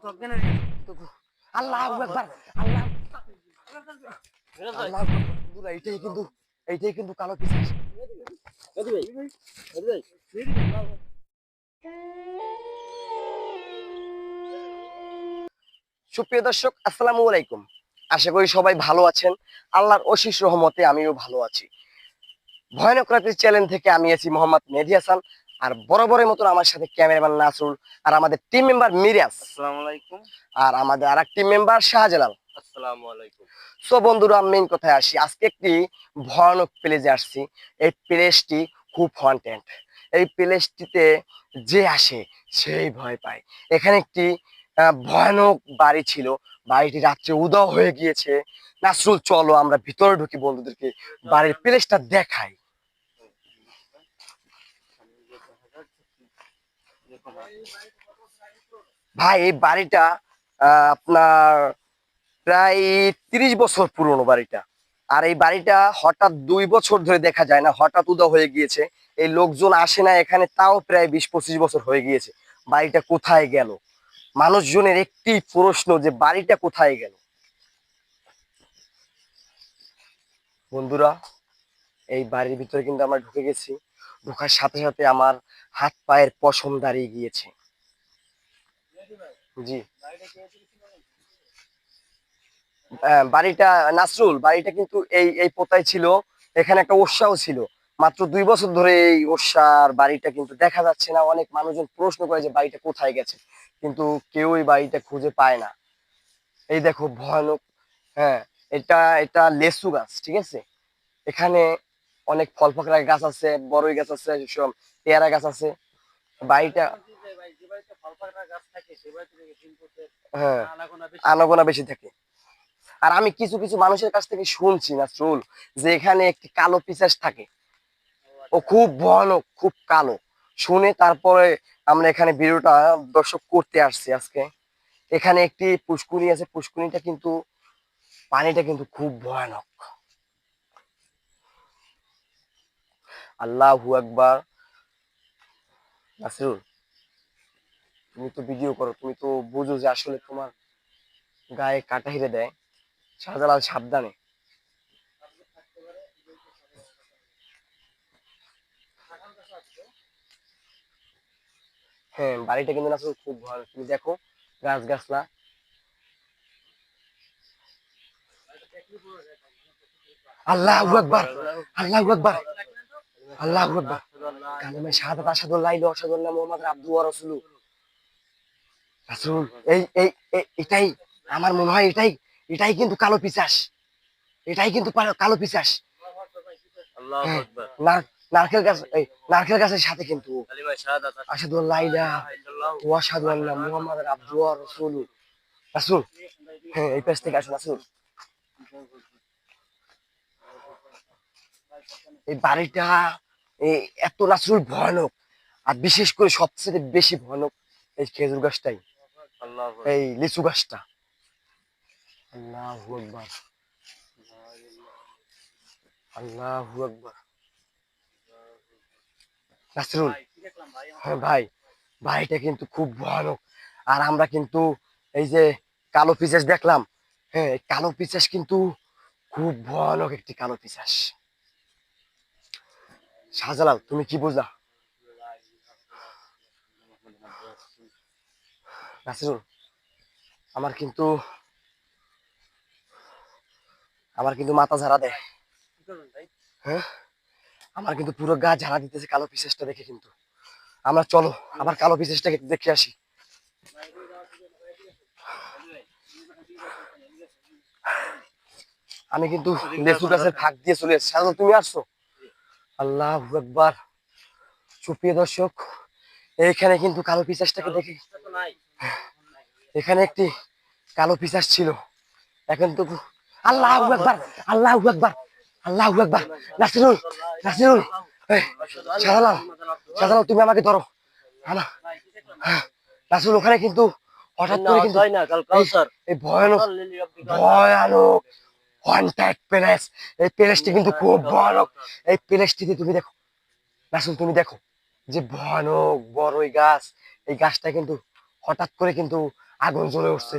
আল্লাহু আকবার, আল্লাহ আল্লাহু আকবার। বন্ধুরা এইটাই কিন্তু কালো পিশাচ। সুপ্রিয় দর্শক, আসসালামু আলাইকুম। আশা করি সবাই ভালো আছেন। আল্লাহর অশেষ রহমতে আমিও ভালো আছি। ভয়ানক রাতের চ্যানেল থেকে আমি আছি মোহাম্মদ মেহেদী হাসান, আর বরাবরের মতন আমার সাথে ক্যামেরাম্যান নাসরুল, আর আমাদের টিম মেম্বার মিরাজ, আসসালামু আলাইকুম। আর আমাদের আরেক টিম মেম্বার শাহজালাল। আসসালামু আলাইকুম। সো বন্ধুরা, মেইন কথায় আসি। আজকে একটি ভয়ানক প্লেসে আসছি। এই প্লেসটি খুব হন্টেড। এই প্লেসটিতে যে আসে সেই ভয় পায়। এখানে একটি ভয়ানক বাড়ি ছিল। বাড়িটি রাত্রে উধাও হয়ে গিয়েছে। নাসরুল, চলো আমরা ভিতরে ঢুকি, বন্ধুদেরকে বাড়ির প্লেসটা দেখাই। ভাই, এই বাড়িটা আপনার প্রায় 30 বছর পুরনো বাড়িটা। আর এই বাড়িটা হঠাৎ 2 বছর ধরে দেখা যায় না, হঠাৎ উদা হয়ে গিয়েছে। এই লোকজন আসে না এখানে, তাও প্রায় 20-25 বছর হয়ে গিয়েছে। বাড়িটা কোথায় গেল? মানুষজনের একটি প্রশ্ন যে বাড়িটা কোথায় গেল। বন্ধুরা, এই বাড়ির ভিতরে কিন্তু আমরা ঢুকে গেছি। ঢোকার সাথে সাথে আমার হাত পায়ের পশম দাঁড়িয়ে গিয়েছে। জি, বাড়িটা নাসরুল, বাড়িটা কিন্তু এই এই পোতায় ছিল। এখানে একটা ওস্যাও ছিল। মাত্র 2 বছর ধরে এই ওস্যার বাড়িটা কিন্তু দেখা যাচ্ছে না। অনেক মানুষজন প্রশ্ন করে যে বাড়িটা কোথায় গেছে, কিন্তু কেউ এই বাড়িটা খুঁজে পায় না। এই দেখো ভয়ানক। হ্যাঁ, এটা এটা লেসু গাছ, ঠিক আছে। এখানে অনেক ফল পাকড়া গাছ আছে, বড়ই গাছ আছে, সব পেয়ারা গাছ আছে। বাড়িটা, হ্যাঁ, আনাগোনা বেশি থাকে। আর আমি কিছু কিছু মানুষের কাছ থেকে শুনছি নাসরুল, যে এখানে একটি কালো পিশাচ থাকে। ও খুব ভয়ানক, খুব কালো। শুনে তারপরে আমরা এখানে ভিডিওটা দর্শক করতে আসছি আজকে। এখানে একটি পুষ্কুনি আছে, পুষ্কুনিটা কিন্তু পানিটা কিন্তু খুব ভয়ানক। আল্লাহু আকবার। নাসরুল, তুমি তো ভিডিও করো, তুমি তো বুঝো যে আসলে তোমার গায়ে কাটা হিরে দেয়। শাহজালাল, সাবধানে। হ্যাঁ, বাড়িটা কিন্তু নাসরুল খুব ভয়ানক। তুমি দেখো গাছ গাছলা। আল্লাহু আকবার, আল্লাহু আকবার, আল্লাহু আকবার। কালিমা শাহাদাত, আশহাদু আল্লা ইলাহা ইল্লাল্লাহ মুহাম্মাদুর রাসূলুল্লাহ ওয়া রাসূলুহু। রাসূল, এটাই আমার মনে হয়, এটাই এটাই কিন্তু কালো পিশাচ। এটাই কিন্তু কালো পিশাচ। আল্লাহু হ্যাঁ, আকবার। নারকেল গাছ, এই নারকেল গাছের সাথে কিন্তু কালিমা শাহাদাত, আশহাদু আল্লা ইলাহা ওয়া আশহাদু আন্না মুহাম্মাদুর আবদুহু ওয়া রাসূলুহু। রাসূল, হ্যাঁ, এই পাশ থেকে আসুন রাসূল। এই বাড়িটা এত রাসূল ভয়ানক। আর বিশেষ করে সবচেয়ে বেশি ভয়ানক এই খেজুর গাছটাই, আল্লাহু এই আকবার। লিচু গাছটা। আল্লাহু আকবার, আল্লাহু আকবার। নাসরুল, হ্যাঁ ভাই, বাড়িটা কিন্তু খুব ভয়ানক। আর আমরা কিন্তু এই যে কালো পিশাচ দেখলাম, হ্যাঁ, এই কালো পিশাচ কিন্তু খুব ভয়ানক একটি কালো পিশাচ। শাহজালাল, তুমি কি বুঝলা? নাসরুল, আমার কিন্তু আমার কিন্তু মাথা ঝাড়া দেয়। হ্যাঁ, আমার কিন্তু পুরো গা ঝাড়া দিতেছে কালো পিশাচটা দেখে। কিন্তু আমরা চলো আবার কালো পিশাচটাকে দেখে আসি। আমি কিন্তু লেচু গাছের ফাঁক দিয়ে চলে এসেছি। শাহজালাল, তুমি আসছো? আল্লাহু আকবার। সুপ্রিয় দর্শক, এইখানে কিন্তু কালো পিশাচটাকে দেখে, এখানে একটি কালো পিশাচ ছিল। এখন তো আল্লাহু আকবার, আল্লাহু আকবার, আল্লাহু আকবার। নাসিরুল, নাসিরুল, এই শাহজালাল, শাহজালাল, তুমি আমাকে ধরো। হ্যাঁ, নাসিরুল, ওখানে কিন্তু হঠাৎ করে কিন্তু এই ভয়ানক, ভয়ানক হন্টেড প্লেস। এই প্লেসটি কিন্তু খুব ভয়ানক। এই প্লেসটিতে তুমি দেখো নাসিরুল, তুমি দেখো যে ভয়ানক বড়ই গাছ। এই গাছটা কিন্তু হঠাৎ করে কিন্তু আগুন জ্বলে উঠছে,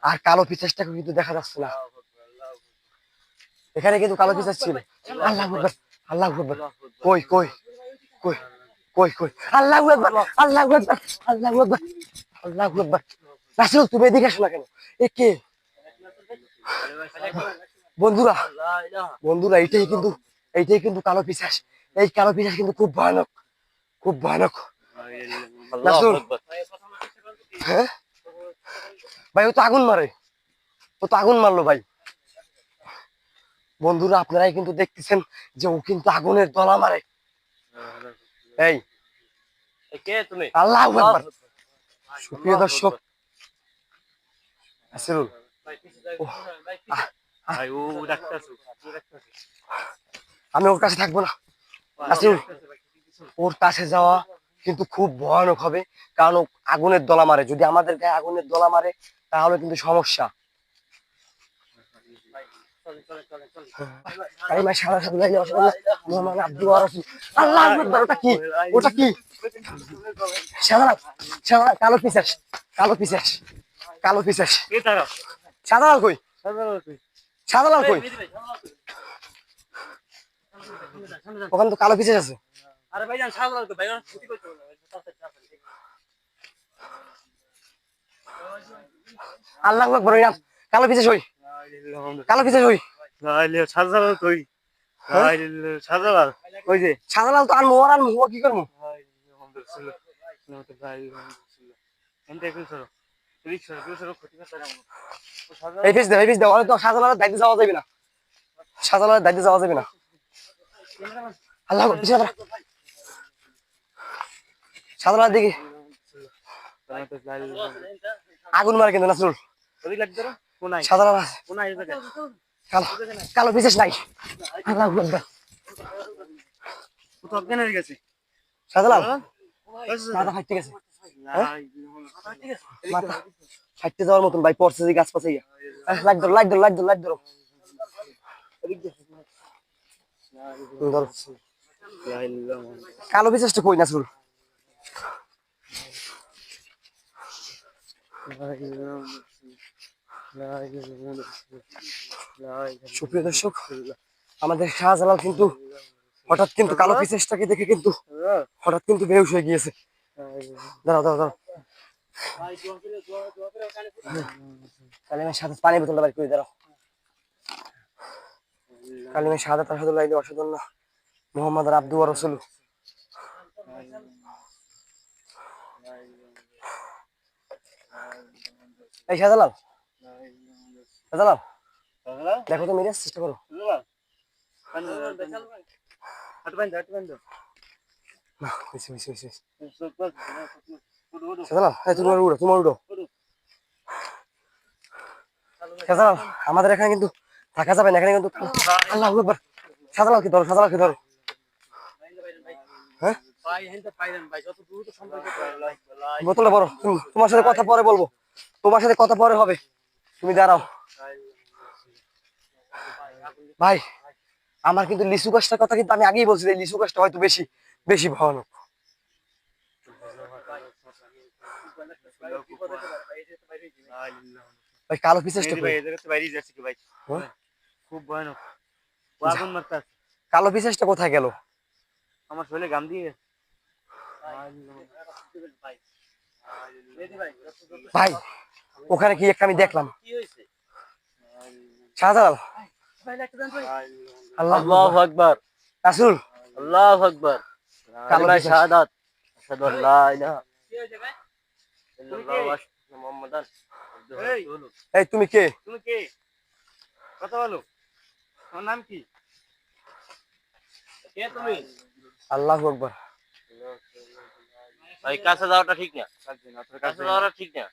আর কালো পিশাচটাকে কিন্তু দেখা যাচ্ছে না। এখানে কিন্তু কালো পিশাচ ছিল। আল্লাহু আকবার, আল্লাহু আকবার। কই কই কই কই কই, আল্লাহু আকবার, আল্লাহু আকবার, আল্লাহু আকবার, আল্লাহু আকবার। রাসূল তুমি এদিকে আসো না কেন? এ কে? বন্ধুরা, বন্ধুরা, এইটাই কিন্তু কালো পিশাচ। এই কালো পিশাচ কিন্তু খুব ভয়ানক, খুব ভয়ানক। রাসূল, হ্যাঁ ভাই, ও তো আগুন মারে, ও তো আগুন মারলো ভাই। বন্ধুরা, আপনারাই কিন্তু দেখতেছেন যে ও কিন্তু আগুনের দলা মারে। এই কে তুমি? আল্লাহু আকবার। সুপ্রিয় দর্শক, রাসূল, ওহ, আহ, ভাই ও ডাক্তারছু, আমি ওর কাছে থাকবো না। রাসূল, ওর কাছে যাওয়া কিন্তু খুব ভয়ানক হবে, কারণ ও আগুনের দলা মারে। যদি আমাদের গায়ে আগুনের দলা মারে তাহলে কিন্তু সমস্যা। কালিমা শাহাদাত লা ইলাহা ইল্লাল্লাহ মুহাম্মাদুর রাসূলুল্লাহ। আল্লাহু আকবার। ওটা কি? ওটা কি? শাহাদাত, শাহাদাত। কালো পিশাচ, কালো পিশাচ, কালো পিশাচ। কে তারা? শাহাদাত কই? শাহাদাত কই? ওখানে তো কালো পিশাচ আছে। আরে ভাইজান সাহায্য করো, ভাইজান ক্ষতি করতে হবে। আল্লাহু আকবার। ওই নাম কালো পিশাচ, ওই কালো পিশাচ, ওই সাজালাল কই? সাজালাল ওই যে শাহাদাত তো আনমু, ওর আনমু, ও কি করবো? এই পিস দাও, এই পিস দাও। ওরা তো শাহজালালের দায়িত্বে যাওয়া যাবে না, শাহজালালের দায়িত্বে যাওয়া যাবে না। আল্লাহু আকবার। পিছনে দাঁড়া। শাহজালালের দিকে আগুন মারে কিন্তু নাসরুল। শাহজালাল আছে। কালো, কালো পিছাচ নাই। আল্লাহু আকবার। শাহজালাল মাথা ফাটতে গেছে, মাথা ফাটতে যাওয়ার মতন ভাই, পড়ছে যে গাছ পাশে। লাইট ধরো, লাইট ধরো, লাইট ধরো, লাইট ধরো, ধরো। কালো পিছাচটা কই নাসরুল? সুপ্রিয় দর্শক, আমাদের শাহজালাল কিন্তু হঠাৎ কিন্তু কালো পিছাচটাকে দেখে কিন্তু হঠাৎ কিন্তু বেহুশ হয়ে গিয়েছে। দাঁড়াও দাঁড়াও দাঁড়াও, কালিমা শাহাদাত পানি বোতলটা বের করে দাঁড়াও। কালিমা শাহাদাত আশহাদু আল্লা ইলাহা ইল্লাল্লাহ মুহাম্মাদুর আবদুহু ওয়া রাসূলুহু। এই শাহজালাল, শাহজালাল, দেখো তো, মেরে চেষ্টা করো। না, হইছে, হইছে, হইছে। শাহজালাল, এই তোমার উড়ো, তোমার উড়ো। শাহজালাল, আমাদের এখানে কিন্তু থাকা যাবে না, এখানে কিন্তু। আল্লাহু আকবার। শাহজালালকে ধরো, শাহজালালকে ধরো। হ্যাঁ, বোতলটা বড়। তোমার সাথে কথা পরে বলবো, তোমার সাথে কথা পরে হবে, তুমি দাঁড়াও। ভাই, আমার কিন্তু লিচু গাছটার কথা কিন্তু আমি আগেই বলছি, এই লিচু গাছটা হয়তো বেশি বেশি ভয়ানক। ভাই, কালো পিছাচটা কই? হ্যাঁ? খুব ভয়ানক, আগুন মারতাছে। কালো পিছাচটা কোথায় গেল? আমার শরীরে গাম দিয়ে ভাই, ওখানে কি একটা আমি দেখলাম। কি হয়েছে? শাহজালাল, আল্লাহু আল্লাহু আকবার, রাসূল, আল্লাহু আকবার। কালো কালিমা পিশাচ। শাহাদাত আশহাদু আল্লা ইলাহা ইল্লাল্লাহু ওয়া আশহাদু মুহাম্মাদান আবদুহু ওয়া রাসূলুহু। এই তুমি কে? তুমি কে? কথা বলো, তোমার নাম কি? কে তুমি? আল্লাহু আকবার। ভাই, কাছে যাওয়াটা ঠিক না, কাছে যাওয়াটা ঠিক না।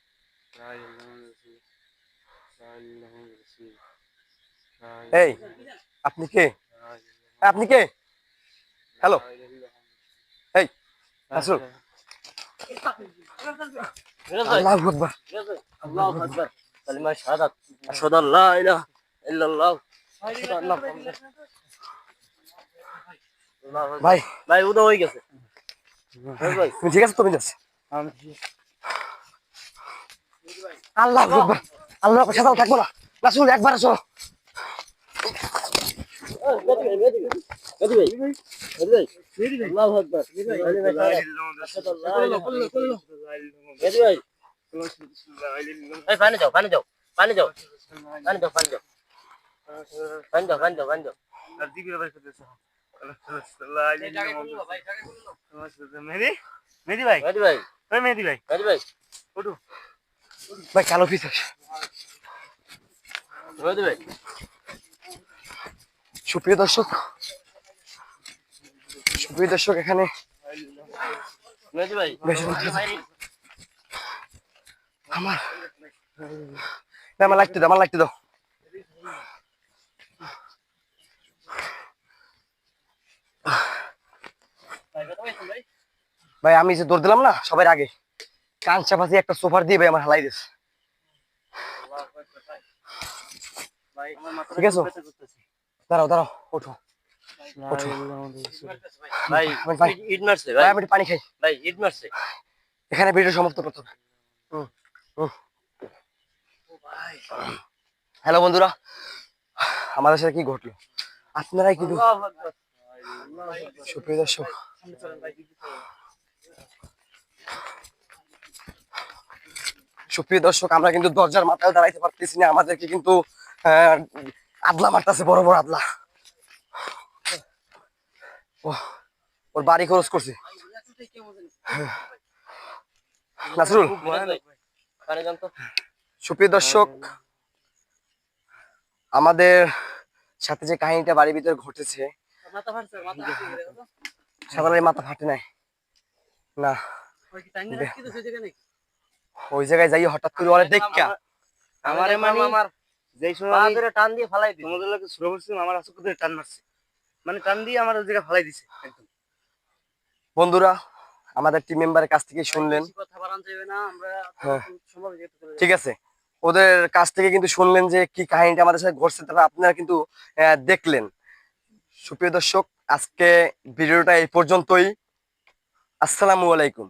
এই, আপনি কে? আপনি কে? হ্যালো, এই রাসূল। আল্লাহু আকবার। আল্লাহু আকবার। কালিমা শাহাদাত আশহাদু আল্লা ইলাহা ইল্লাল্লাহ আশহাদু আন্না মুহাম্মাদান। ভাই, ভাই উদয় হয়ে গেছে। ভাই তুমি ঠিক আছে? তুমি যাচ্ছে। আল্লাহ আকবার, আল্লাহ আকবার, সাঁতার থাকবো না। রাসূল একবার আসো। আল্লাহু আকবার। এই পানি দাও, পানি দাও, পানি দাও, পানি দাও, পানি দাও, পানি দাও, পানি দাও, পানি দাও। মেহেদি ভাই, মেহেদি ভাই, ওই মেহেদি ভাই, মেহেদি ভাই, ওঠো। ভাই কালো পিসাস। মেহেদি ভাই। সুপ্রিয় দর্শক, সুপ্রিয় দর্শক, এখানে মেহেদি ভাই, বেশি আমার আমার লাগতে দাও, আমার লাগতে দাও। ভাই আমি যে দৌড় দিলাম না সবার আগে, কাঞ্চা ফাঁসি একটা সোফার দিয়ে ভাই আমার হালাই দিস। ঠিক আছে, দাঁড়াও দাঁড়াও, ওঠো ওঠো। ভাই, ভাই, ইট মারছে ভাই ভাই, আমি একটু পানি খাই। ভাই ইট মারছে। এখানে ভিডিও সমাপ্ত করতে হবে। হ্যালো বন্ধুরা, আমাদের সাথে কি ঘটলো আপনারাই কিন্তু, সুপ্রিয় দর্শক, সুপ্রিয় দর্শক, আমরা কিন্তু দরজার মাথায় দাঁড়াইতে পারতেছি না, আমাদেরকে কিন্তু আদলা মারতেছে, বড় বড় আদলা। ওর বাড়ি খরচ করছে নাসরুল। পানি দাও তো। সুপ্রিয় দর্শক, আমাদের সাথে যে কাহিনীটা বাড়ির ভিতরে ঘটেছে, সাধারণ মাথা ফাটে নাই না, ওই জায়গায় যাই হঠাৎ করে অনেক দেখা আমারে মানে আমার যেই সময় পা আমি ধরে টান দিয়ে ফালাই দিই। তোমাদের লোকে শুরু করছিলাম, আমার আসলে করে টান মারছে, মানে টান দিয়ে আমার ওই জায়গায় ফালাই দিছে একদম। বন্ধুরা, আমাদের টিম মেম্বারের কাছ থেকে শুনলেন, কথা বাড়ান যাবে না, আমরা হ্যাঁ। সম্ভব যেতে চলে ঠিক আছে, ওদের কাছ থেকে কিন্তু শুনলেন যে কি কাহিনীটা আমাদের সাথে ঘটছে, তারপর আপনারা কিন্তু দেখলেন। সুপ্রিয় দর্শক, আজকে ভিডিওটা এই পর্যন্তই। আসসালামু আলাইকুম।